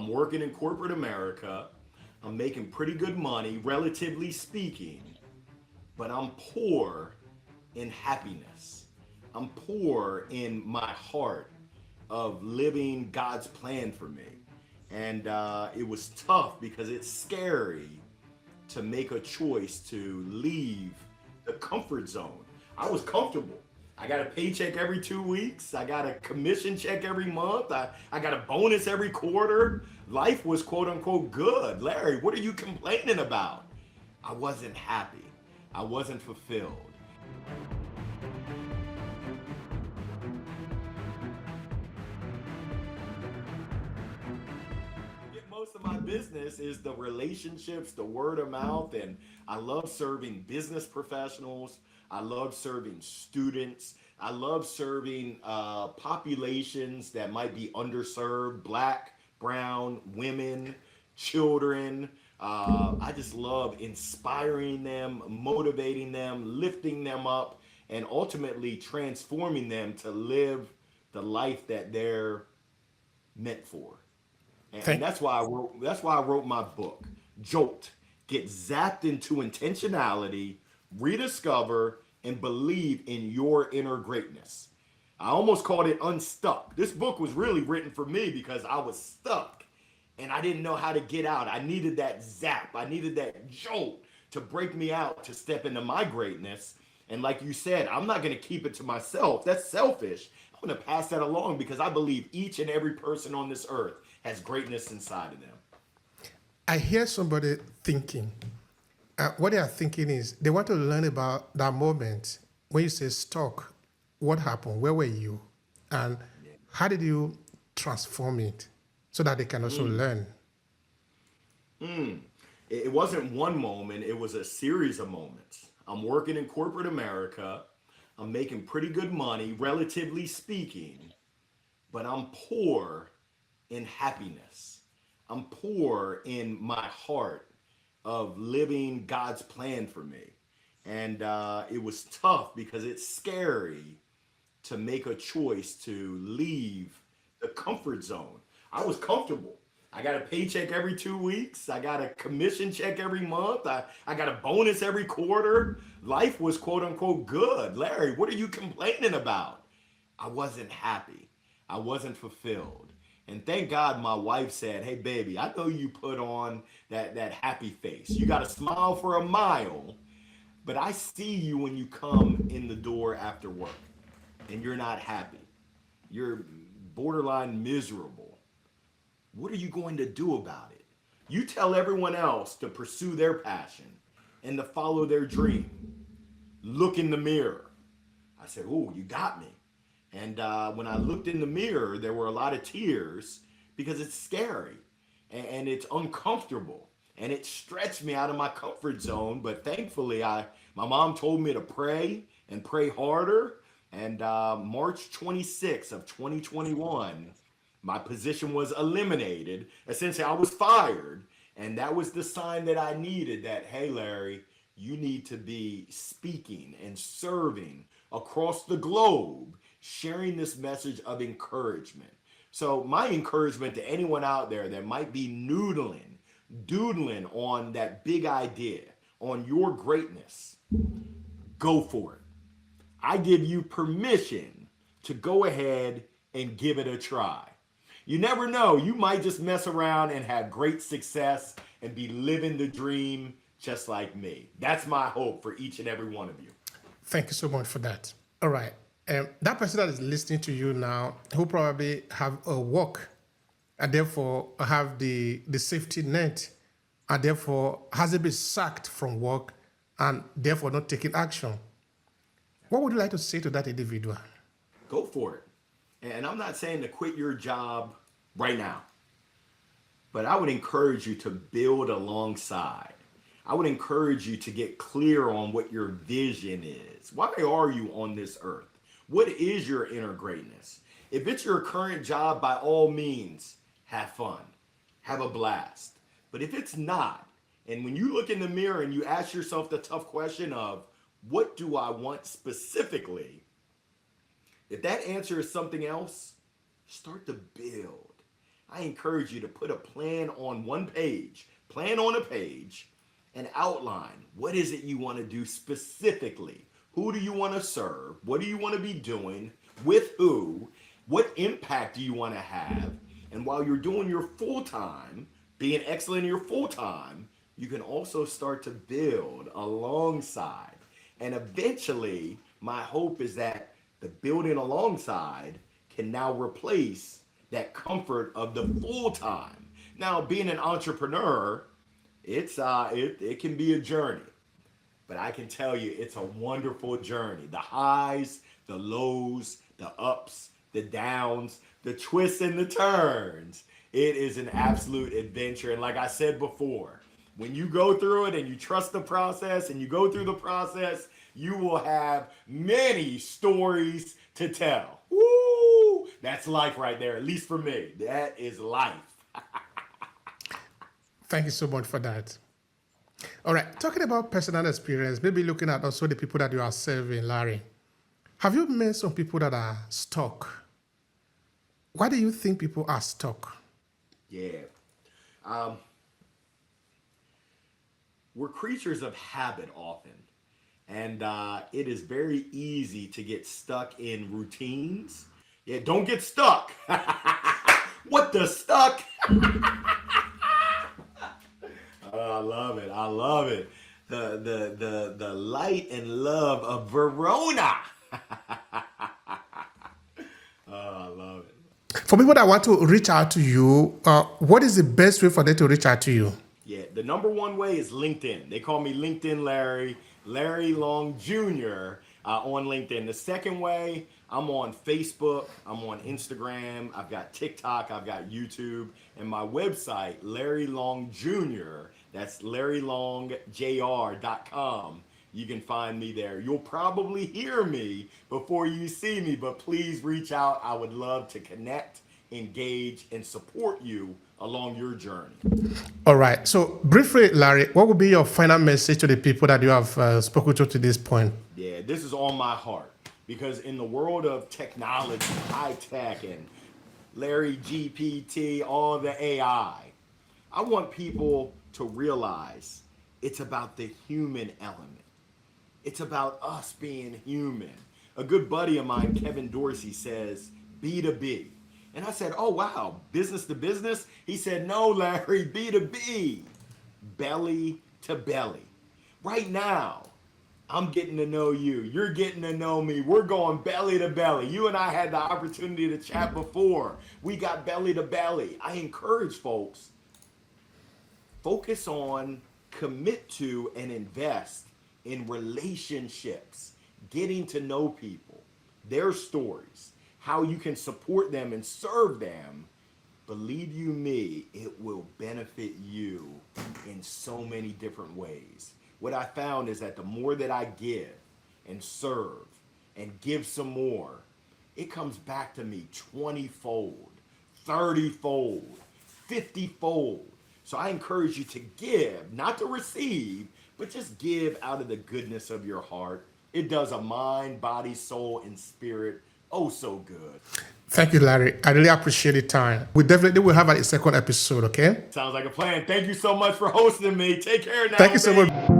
I'm working in corporate America. I'm making pretty good money, relatively speaking, but I'm poor in happiness. I'm poor in my heart of living God's plan for me. And it was tough because it's scary to make a choice to leave the comfort zone. I was comfortable. I got a paycheck every 2 weeks. I got a commission check every month. I got a bonus every quarter. Life was quote unquote good. Larry, what are you complaining about? I wasn't happy. I wasn't fulfilled. Most of my business is the relationships, the word of mouth, and I love serving business professionals. I love serving students. I love serving populations that might be underserved, black, brown, women, children. I just love inspiring them, motivating them, lifting them up, and ultimately transforming them to live the life that they're meant for. And Thank, that's why I wrote my book, Jolt. Get zapped into intentionality, rediscover, and believe in your inner greatness. I almost called it Unstuck. This book was really written for me because I was stuck and I didn't know how to get out. I needed that zap. I needed that jolt to break me out to step into my greatness. And like you said, I'm not going to keep it to myself. That's selfish. I'm going to pass that along because I believe each and every person on this earth has greatness inside of them. I hear somebody thinking. What they are thinking is they want to learn about that moment when you say stuck. What happened? Where were you? And Yeah. how did you transform it so that they can also Mm, learn? mm. It wasn't one moment, it was a series of moments. I'm working in corporate America. I'm making pretty good money, relatively speaking, but I'm poor in happiness. I'm poor in my heart of living God's plan for me. And it was tough because it's scary to make a choice to leave the comfort zone. I was comfortable. I got a paycheck every 2 weeks. I got a commission check every month. I got a bonus every quarter. Life was quote unquote good. Larry, what are you complaining about? I wasn't happy. I wasn't fulfilled. And thank God my wife said, "Hey baby, I know you put on that happy face. You got a smile for a mile, but I see you when you come in the door after work and you're not happy. You're borderline miserable. What are you going to do about it? You tell everyone else to pursue their passion and to follow their dream. Look in the mirror." I said, "Oh, you got me." And when I looked in the mirror, there were a lot of tears because it's scary and it's uncomfortable and it stretched me out of my comfort zone. But thankfully, my mom told me to pray and pray harder. And March 26th of 2021, my position was eliminated. Essentially, I was fired. And that was the sign that I needed that, hey, Larry, you need to be speaking and serving across the globe, sharing this message of encouragement. So, my encouragement to anyone out there that might be doodling on that big idea, on your greatness, go for it. I give you permission to go ahead and give it a try. You never know, you might just mess around and have great success and be living the dream just like me. That's my hope for each and every one of you. Thank you so much for that. All right. That person that is listening to you now, who probably have a work and therefore have the safety net and therefore hasn't been sacked from work and therefore not taking action. What would you like to say to that individual? Go for it. And I'm not saying to quit your job right now, but I would encourage you to build alongside. I would encourage you to get clear on what your vision is. Why are you on this earth? What is your inner greatness? If it's your current job, by all means, have fun, have a blast. But if it's not, and when you look in the mirror and you ask yourself the tough question of, what do I want specifically? If that answer is something else, start to build. I encourage you to put a plan on one page, plan on a page, and outline what is it you want to do specifically. Who do you want to serve? What do you want to be doing? With who? What impact do you want to have? And while you're doing your full time, being excellent in your full time, you can also start to build alongside. And eventually, my hope is that the building alongside can now replace that comfort of the full time. Now, being an entrepreneur, it can be a journey, but I can tell you it's a wonderful journey. The highs, the lows, the ups, the downs, the twists and the turns. It is an absolute adventure. And like I said before, when you go through it and you trust the process and you go through the process, you will have many stories to tell. Woo! That's life right there, at least for me. That is life. Thank you so much for that. All right, talking about personal experience, maybe looking at also the people that you are serving, Larry. Have you met some people that are stuck? Why do you think people are stuck? Yeah. We're creatures of habit often. And it is very easy to get stuck in routines. Yeah, don't get stuck. What the stuck? Oh, I love it. I love it. The light and love of Verona. Oh, I love it. For people that want to reach out to you, what is the best way for them to reach out to you? Yeah, the number one way is LinkedIn. They call me LinkedIn Larry, Larry Long Jr. On LinkedIn. The second way, I'm on Facebook, I'm on Instagram, I've got TikTok, I've got YouTube, and my website, Larry Long Jr. That's LarryLongJR.com. You can find me there. You'll probably hear me before you see me, but please reach out. I would love to connect, engage, and support you along your journey. All right. So briefly, Larry, what would be your final message to the people that you have spoken to this point? Yeah, this is on my heart because in the world of technology, high tech, and Larry GPT, all the AI, I want people to realize it's about the human element. It's about us being human. A good buddy of mine, Kevin Dorsey, says B2B. And I said, oh, wow, business to business? He said, no, Larry, B2B, belly to belly. Right now, I'm getting to know you. You're getting to know me. We're going belly to belly. You and I had the opportunity to chat before. We got belly to belly. I encourage folks, focus on, commit to, and invest in relationships, getting to know people, their stories, how you can support them and serve them. Believe you me, it will benefit you in so many different ways. What I found is that the more that I give and serve and give some more, it comes back to me 20-fold, 30-fold, 50-fold. So I encourage you to give, not to receive, but just give out of the goodness of your heart. It does a mind, body, soul, and spirit oh so good. Thank you, Larry. I really appreciate the time. We definitely will have a second episode, okay? Sounds like a plan. Thank you so much for hosting me. Take care now. Thank you so much.